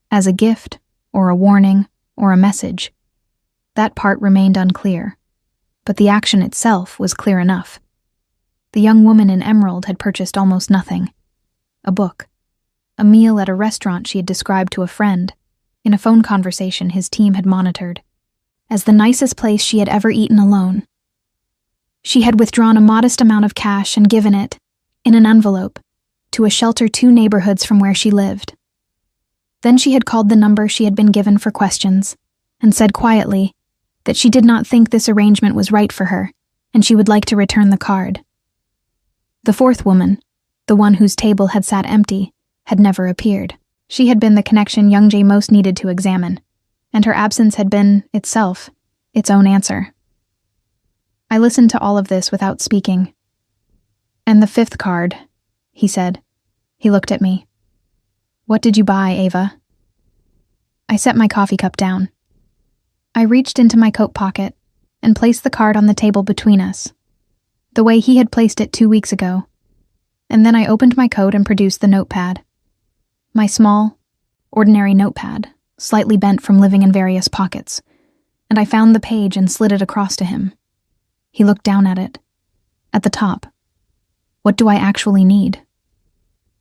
As a gift, or a warning, or a message. That part remained unclear, but the action itself was clear enough. The young woman in emerald had purchased almost nothing. A book. A meal at a restaurant she had described to a friend, in a phone conversation his team had monitored, as the nicest place she had ever eaten alone. She had withdrawn a modest amount of cash and given it, in an envelope, to a shelter 2 neighborhoods from where she lived. Then she had called the number she had been given for questions, and said quietly that she did not think this arrangement was right for her, and she would like to return the card. The 4th woman, the one whose table had sat empty, had never appeared. She had been the connection Young Jay most needed to examine, and her absence had been, itself, its own answer. I listened to all of this without speaking. "And the fifth card," he said. He looked at me. "What did you buy, Ava?" I set my coffee cup down. I reached into my coat pocket and placed the card on the table between us, the way he had placed it 2 weeks ago, and then I opened my coat and produced the notepad. My small, ordinary notepad, slightly bent from living in various pockets, and I found the page and slid it across to him. He looked down at it. At the top, "What do I actually need?"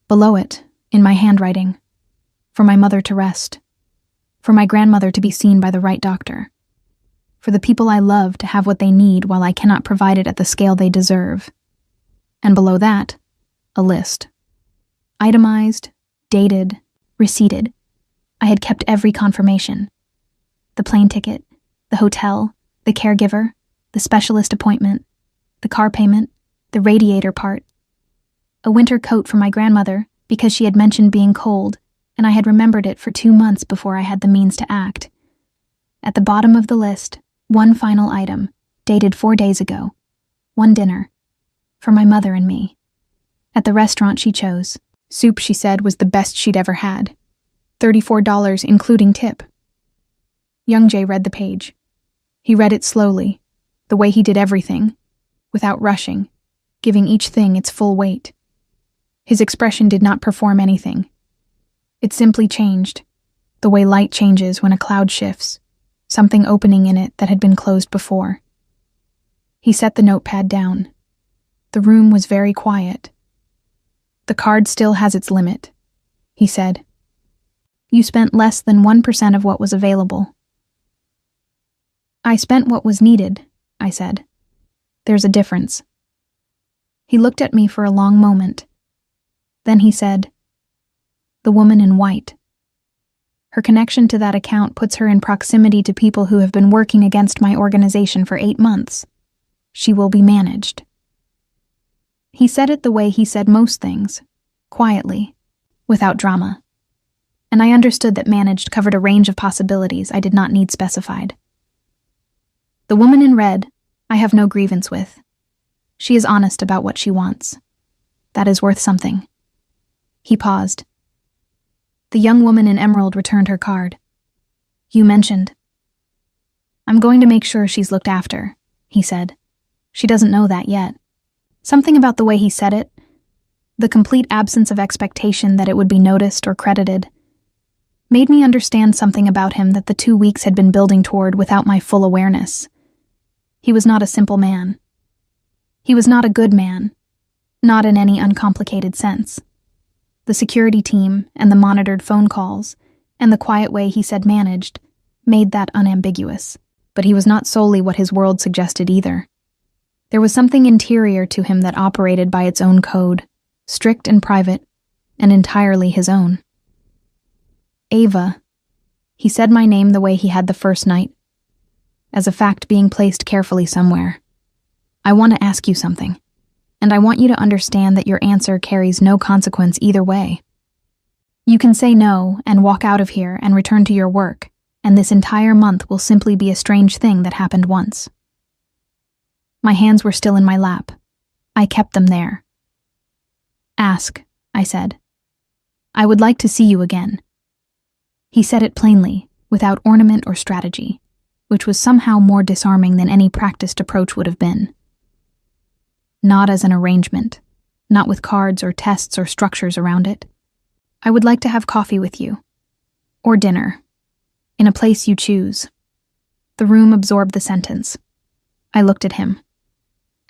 Below it, in my handwriting, "For my mother to rest. For my grandmother to be seen by the right doctor. For the people I love to have what they need while I cannot provide it at the scale they deserve." And below that, a list. Itemized, dated, receipted. I had kept every confirmation. The plane ticket, the hotel, the caregiver, the specialist appointment, the car payment, the radiator part. A winter coat for my grandmother because she had mentioned being cold, and I had remembered it for 2 months before I had the means to act. At the bottom of the list, one final item, dated 4 days ago. One dinner. For my mother and me. At the restaurant she chose. Soup, she said, was the best she'd ever had. $34 including tip. Young Jay read the page. He read it slowly, the way he did everything, without rushing, giving each thing its full weight. His expression did not perform anything. It simply changed, the way light changes when a cloud shifts, something opening in it that had been closed before. He set the notepad down. The room was very quiet. "The card still has its limit," he said. "You spent less than 1% of what was available." "I spent what was needed," I said. "There's a difference." He looked at me for a long moment. Then he said, "The woman in white. Her connection to that account puts her in proximity to people who have been working against my organization for 8 months. She will be managed." He said it the way he said most things, quietly, without drama. And I understood that managed covered a range of possibilities I did not need specified. "The woman in red, I have no grievance with. She is honest about what she wants. That is worth something." He paused. The young woman in emerald returned her card. "You mentioned." "I'm going to make sure she's looked after," he said. "She doesn't know that yet." Something about the way he said it, the complete absence of expectation that it would be noticed or credited, made me understand something about him that the 2 weeks had been building toward without my full awareness. He was not a simple man. He was not a good man, not in any uncomplicated sense. The security team and the monitored phone calls and the quiet way he said managed made that unambiguous, but he was not solely what his world suggested either. There was something interior to him that operated by its own code, strict and private, and entirely his own. "Ava," he said my name the way he had the first night, as a fact being placed carefully somewhere. "I want to ask you something, and I want you to understand that your answer carries no consequence either way. You can say no and walk out of here and return to your work, and this entire month will simply be a strange thing that happened once." My hands were still in my lap. I kept them there. "Ask," I said. "I would like to see you again." He said it plainly, without ornament or strategy, which was somehow more disarming than any practiced approach would have been. Not as an arrangement, not with cards or tests or structures around it. "I would like to have coffee with you. Or dinner. In a place you choose." The room absorbed the sentence. I looked at him.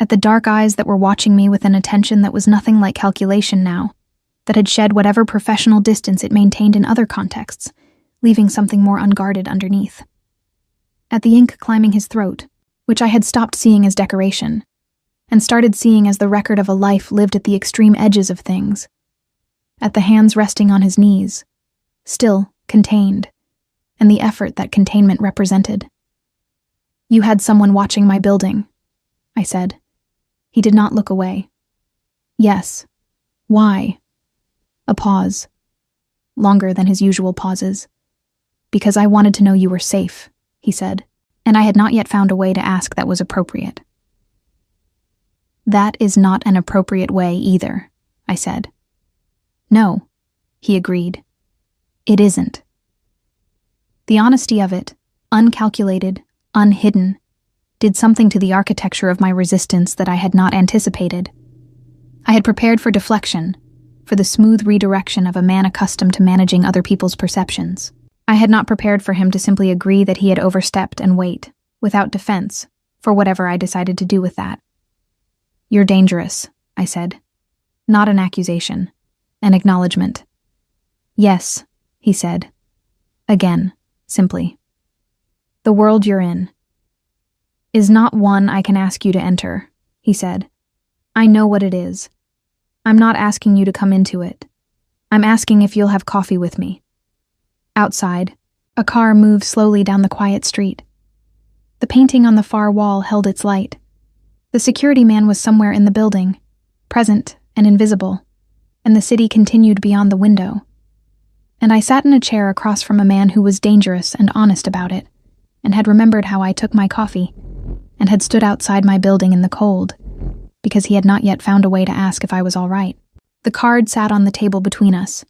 At the dark eyes that were watching me with an attention that was nothing like calculation now, that had shed whatever professional distance it maintained in other contexts, leaving something more unguarded underneath. At the ink climbing his throat, which I had stopped seeing as decoration, and started seeing as the record of a life lived at the extreme edges of things. At the hands resting on his knees, still contained, and the effort that containment represented. "You had someone watching my building," I said. He did not look away. "Yes, Why? A pause. Longer than his usual pauses. Because I wanted to know you were safe, he said, and I had not yet found a way to ask that was appropriate. That is not an appropriate way either, I said. No, he agreed. It isn't. The honesty of it, uncalculated, unhidden, did something to the architecture of my resistance that I had not anticipated. I had prepared for deflection, for the smooth redirection of a man accustomed to managing other people's perceptions. I had not prepared for him to simply agree that he had overstepped and wait, without defense, for whatever I decided to do with that. You're dangerous, I said. Not an accusation, an acknowledgement. Yes, he said. Again, simply. The world you're in is not one I can ask you to enter, he said. I know what it is. I'm not asking you to come into it. I'm asking if you'll have coffee with me. Outside, a car moved slowly down the quiet street. The painting on the far wall held its light. The security man was somewhere in the building, present and invisible, and the city continued beyond the window. And I sat in a chair across from a man who was dangerous and honest about it, and had remembered how I took my coffee, and had stood outside my building in the cold, because he had not yet found a way to ask if I was all right. The card sat on the table between us,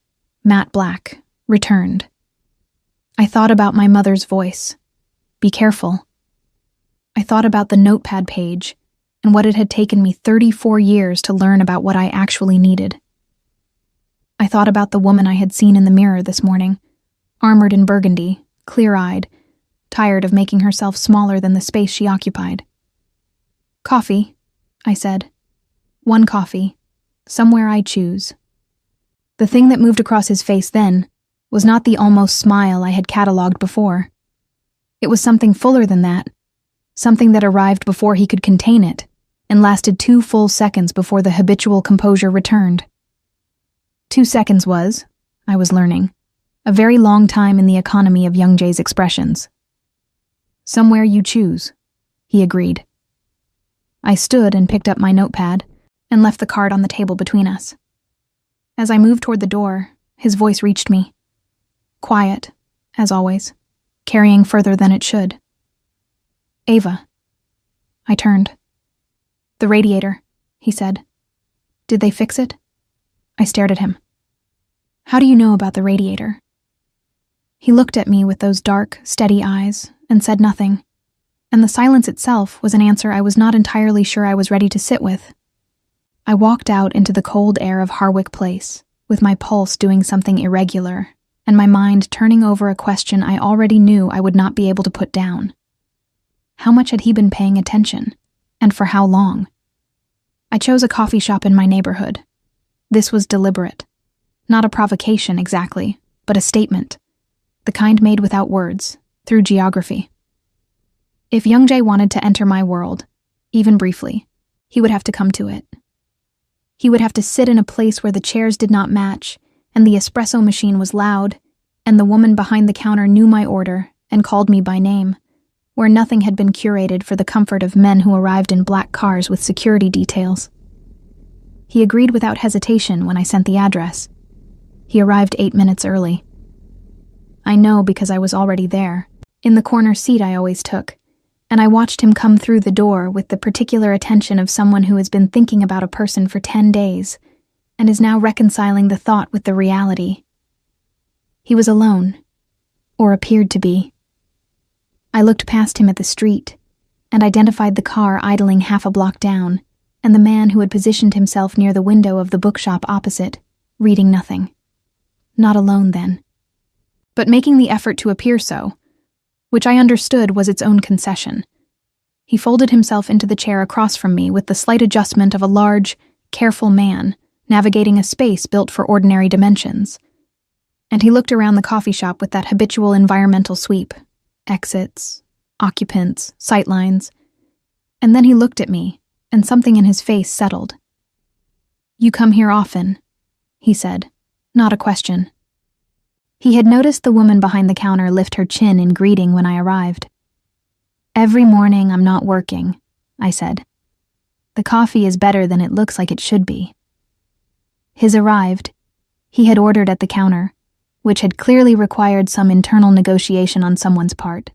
matte black, returned. I thought about my mother's voice. Be careful. I thought about the notepad page, and what it had taken me 34 years to learn about what I actually needed. I thought about the woman I had seen in the mirror this morning, armored in burgundy, clear-eyed, tired of making herself smaller than the space she occupied. Coffee, I said. One coffee, somewhere I choose. The thing that moved across his face then was not the almost smile I had catalogued before. It was something fuller than that, something that arrived before he could contain it, and lasted 2 full seconds before the habitual composure returned. 2 seconds was, I was learning, a very long time in the economy of Young Jay's expressions. Somewhere you choose, he agreed. I stood and picked up my notepad and left the card on the table between us. As I moved toward the door, his voice reached me. Quiet, as always, carrying further than it should. Ava. I turned. The radiator, he said. Did they fix it? I stared at him. How do you know about the radiator? He looked at me with those dark, steady eyes and said nothing, and the silence itself was an answer I was not entirely sure I was ready to sit with. I walked out into the cold air of Harwick Place, with my pulse doing something irregular, and my mind turning over a question I already knew I would not be able to put down. How much had he been paying attention, and for how long? I chose a coffee shop in my neighborhood. This was deliberate. Not a provocation exactly, but a statement, the kind made without words, through geography. If Young Jay wanted to enter my world, even briefly, he would have to come to it. He would have to sit in a place where the chairs did not match, and the espresso machine was loud, and the woman behind the counter knew my order and called me by name, where nothing had been curated for the comfort of men who arrived in black cars with security details. He agreed without hesitation when I sent the address. He arrived 8 minutes early. I know because I was already there, in the corner seat I always took, and I watched him come through the door with the particular attention of someone who has been thinking about a person for 10 days and is now reconciling the thought with the reality. He was alone, or appeared to be. I looked past him at the street and identified the car idling half a block down and the man who had positioned himself near the window of the bookshop opposite, reading nothing. Not alone, then. But making the effort to appear so, which I understood was its own concession. He folded himself into the chair across from me with the slight adjustment of a large, careful man navigating a space built for ordinary dimensions. And he looked around the coffee shop with that habitual environmental sweep. Exits, occupants, sightlines. And then he looked at me, and something in his face settled. You come here often, he said, not a question. He had noticed the woman behind the counter lift her chin in greeting when I arrived. Every morning I'm not working, I said. The coffee is better than it looks like it should be. His arrived. He had ordered at the counter, which had clearly required some internal negotiation on someone's part.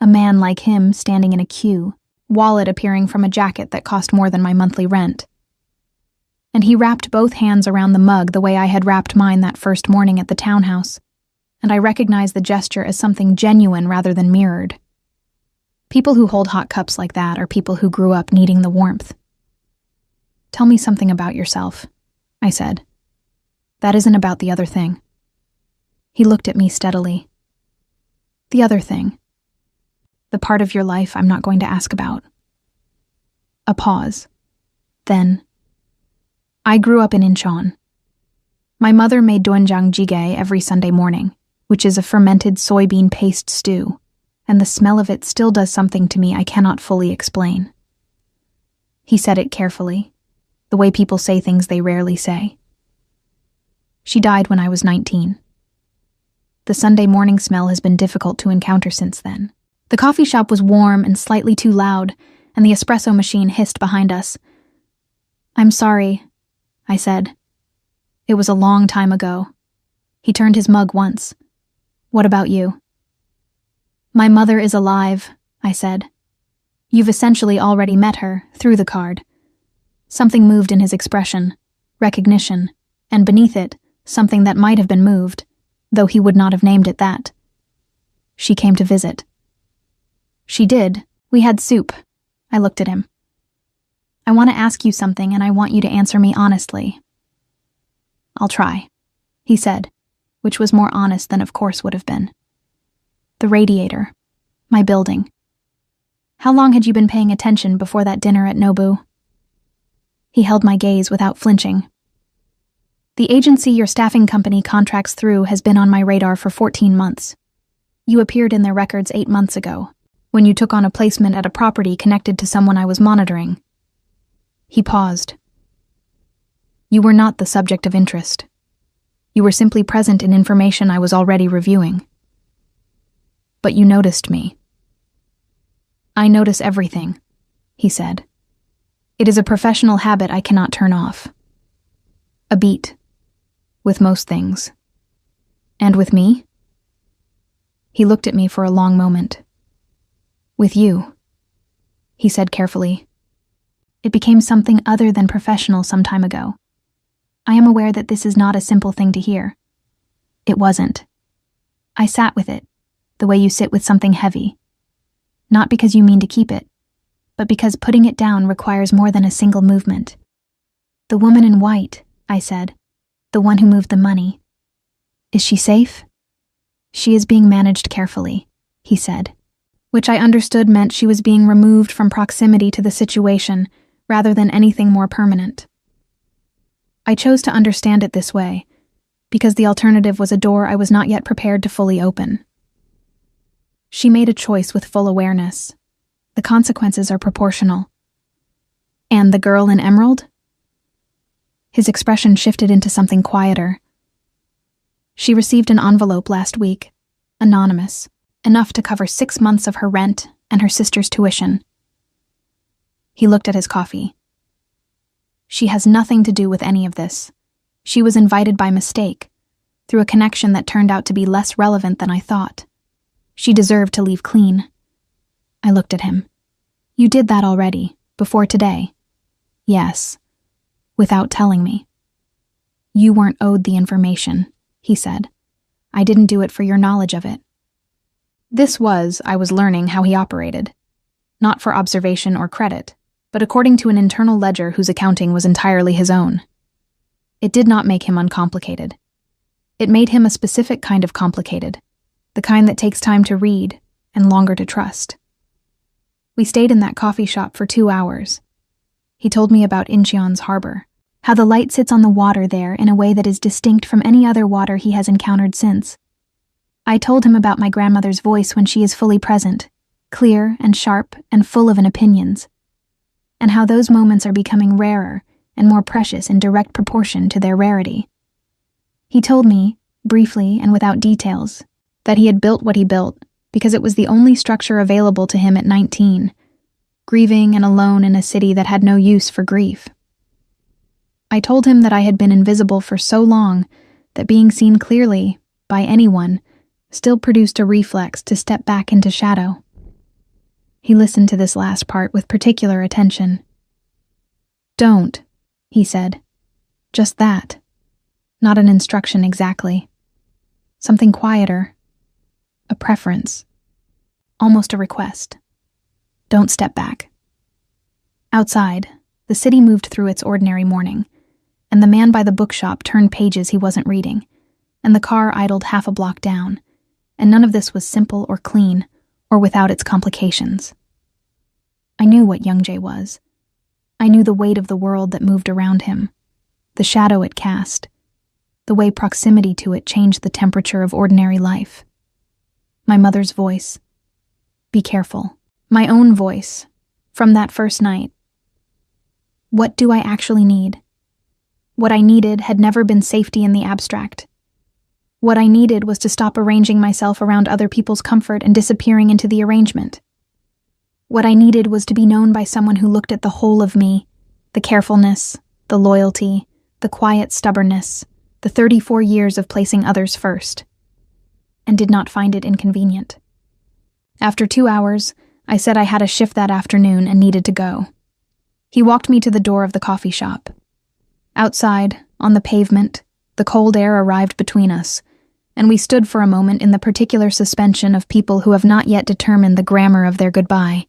A man like him standing in a queue, wallet appearing from a jacket that cost more than my monthly rent. And he wrapped both hands around the mug the way I had wrapped mine that first morning at the townhouse, and I recognized the gesture as something genuine rather than mirrored. People who hold hot cups like that are people who grew up needing the warmth. "Tell me something about yourself," I said. "That isn't about the other thing." He looked at me steadily. "The other thing. The part of your life I'm not going to ask about." A pause. Then, "I grew up in Incheon. My mother made doenjang jjigae every Sunday morning, which is a fermented soybean paste stew, and the smell of it still does something to me I cannot fully explain." He said it carefully, the way people say things they rarely say. "She died when I was 19. The Sunday morning smell has been difficult to encounter since then." The coffee shop was warm and slightly too loud, and the espresso machine hissed behind us. "I'm sorry," I said. "It was a long time ago." He turned his mug once. "What about you?" "My mother is alive," I said. "You've essentially already met her, through the card." Something moved in his expression, recognition, and beneath it, something that might have been moved, though he would not have named it that. "She came to visit." "She did. We had soup." I looked at him. "I want to ask you something, and I want you to answer me honestly." "I'll try," he said, which was more honest than of course would have been. "The radiator. My building. How long had you been paying attention before that dinner at Nobu?" He held my gaze without flinching. "The agency your staffing company contracts through has been on my radar for 14 months. You appeared in their records 8 months ago, when you took on a placement at a property connected to someone I was monitoring." He paused. "You were not the subject of interest. You were simply present in information I was already reviewing. But you noticed me." "I notice everything," he said. "It is a professional habit I cannot turn off. A beat. With most things. And with me?" He looked at me for a long moment. "With you," he said carefully. "It became something other than professional some time ago. I am aware that this is not a simple thing to hear. It wasn't. I sat with it, the way you sit with something heavy. Not because you mean to keep it, but because putting it down requires more than a single movement. The woman in white," I said, "the one who moved the money. Is she safe?" "She is being managed carefully," he said, which I understood meant she was being removed from proximity to the situation rather than anything more permanent. I chose to understand it this way, because the alternative was a door I was not yet prepared to fully open. She made a choice with full awareness. The consequences are proportional. "And the girl in emerald?" His expression shifted into something quieter. "She received an envelope last week, anonymous, enough to cover 6 months of her rent and her sister's tuition." He looked at his coffee. "She has nothing to do with any of this. She was invited by mistake, through a connection that turned out to be less relevant than I thought. She deserved to leave clean." I looked at him. "You did that already, before today." "Yes, without telling me." "You weren't owed the information," he said. "I didn't do it for your knowledge of it." This was, I was learning, how he operated. Not for observation or credit, but according to an internal ledger whose accounting was entirely his own. It did not make him uncomplicated. It made him a specific kind of complicated, the kind that takes time to read and longer to trust. We stayed in that coffee shop for 2 hours. He told me about Incheon's harbor, how the light sits on the water there in a way that is distinct from any other water he has encountered since. I told him about my grandmother's voice when she is fully present, clear and sharp and full of an opinions, and how those moments are becoming rarer and more precious in direct proportion to their rarity. He told me, briefly and without details, that he had built what he built because it was the only structure available to him at 19, grieving and alone in a city that had no use for grief. I told him that I had been invisible for so long that being seen clearly, by anyone, still produced a reflex to step back into shadow. He listened to this last part with particular attention. "Don't," he said. Just that. Not an instruction exactly. Something quieter. A preference. Almost a request. Don't step back. Outside, the city moved through its ordinary morning, and the man by the bookshop turned pages he wasn't reading, and the car idled half a block down, and none of this was simple or clean, or without its complications. I knew what Young Jay was. I knew the weight of the world that moved around him, the shadow it cast, the way proximity to it changed the temperature of ordinary life. My mother's voice. Be careful. My own voice. From that first night. What do I actually need? What I needed had never been safety in the abstract. What I needed was to stop arranging myself around other people's comfort and disappearing into the arrangement. What I needed was to be known by someone who looked at the whole of me, the carefulness, the loyalty, the quiet stubbornness, the 34 years of placing others first, and did not find it inconvenient. After 2 hours, I said I had a shift that afternoon and needed to go. He walked me to the door of the coffee shop. Outside, on the pavement, the cold air arrived between us, and we stood for a moment in the particular suspension of people who have not yet determined the grammar of their goodbye.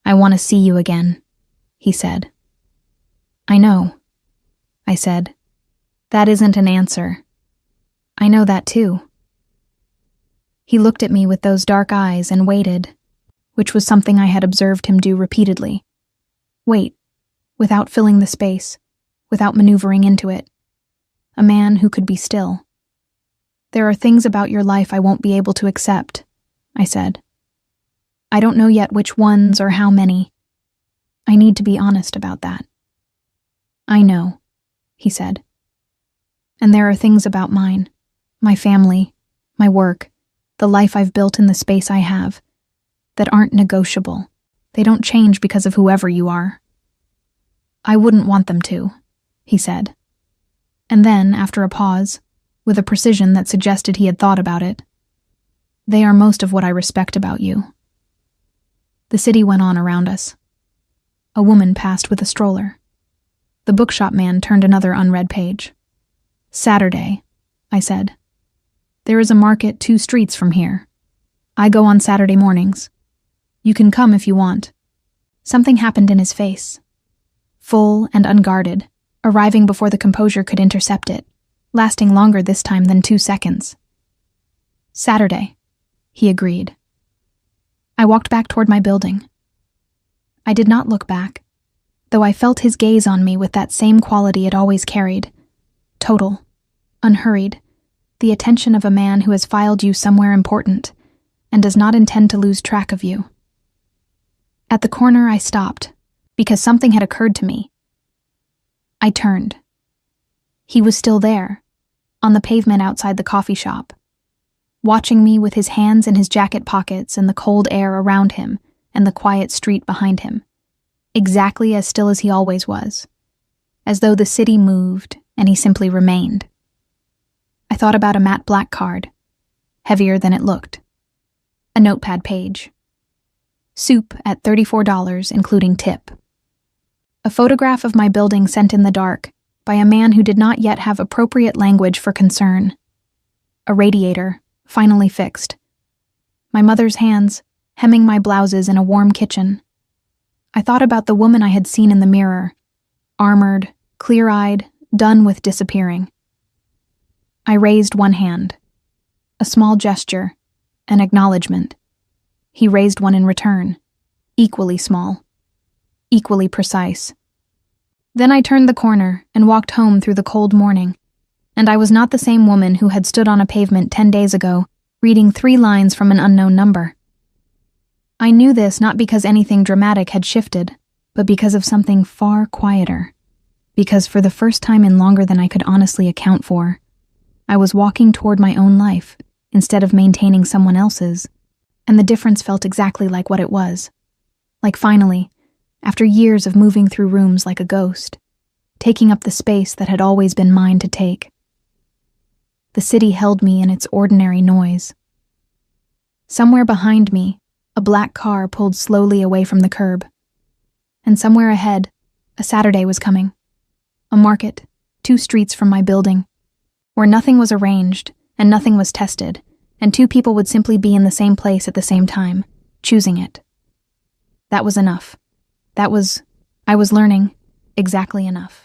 "I want to see you again," he said. "I know," I said. "That isn't an answer. I know that too." He looked at me with those dark eyes and waited, which was something I had observed him do repeatedly. Wait, without filling the space, without maneuvering into it. A man who could be still. "There are things about your life I won't be able to accept," I said. "I don't know yet which ones or how many. I need to be honest about that." "I know," he said. "And there are things about mine, my family, my work, the life I've built in the space I have, that aren't negotiable. They don't change because of whoever you are." "I wouldn't want them to," he said. And then, after a pause, with a precision that suggested he had thought about it, "They are most of what I respect about you." The city went on around us. A woman passed with a stroller. The bookshop man turned another unread page. "Saturday," I said. "There is a market 2 streets from here. I go on Saturday mornings. You can come if you want." Something happened in his face. Full and unguarded, arriving before the composure could intercept it, lasting longer this time than 2 seconds. "Saturday," he agreed. I walked back toward my building. I did not look back, though I felt his gaze on me with that same quality it always carried. Total, unhurried, the attention of a man who has filed you somewhere important and does not intend to lose track of you. At the corner I stopped, because something had occurred to me. I turned. He was still there, on the pavement outside the coffee shop, watching me with his hands in his jacket pockets and the cold air around him and the quiet street behind him, exactly as still as he always was, as though the city moved and he simply remained. I thought about a matte black card, heavier than it looked. A notepad page. Soup at $34, including tip. A photograph of my building sent in the dark by a man who did not yet have appropriate language for concern. A radiator, finally fixed. My mother's hands, hemming my blouses in a warm kitchen. I thought about the woman I had seen in the mirror, armored, clear-eyed, done with disappearing. I raised one hand. A small gesture, an acknowledgement. He raised one in return, equally small, equally precise. Then I turned the corner and walked home through the cold morning, and I was not the same woman who had stood on a pavement 10 days ago, reading 3 lines from an unknown number. I knew this not because anything dramatic had shifted, but because of something far quieter. Because for the first time in longer than I could honestly account for, I was walking toward my own life instead of maintaining someone else's, and the difference felt exactly like what it was. Like finally, after years of moving through rooms like a ghost, taking up the space that had always been mine to take. The city held me in its ordinary noise. Somewhere behind me, a black car pulled slowly away from the curb. And somewhere ahead, a Saturday was coming. A market, 2 streets from my building, where nothing was arranged and nothing was tested, and 2 people would simply be in the same place at the same time, choosing it. That was enough. I was learning exactly enough.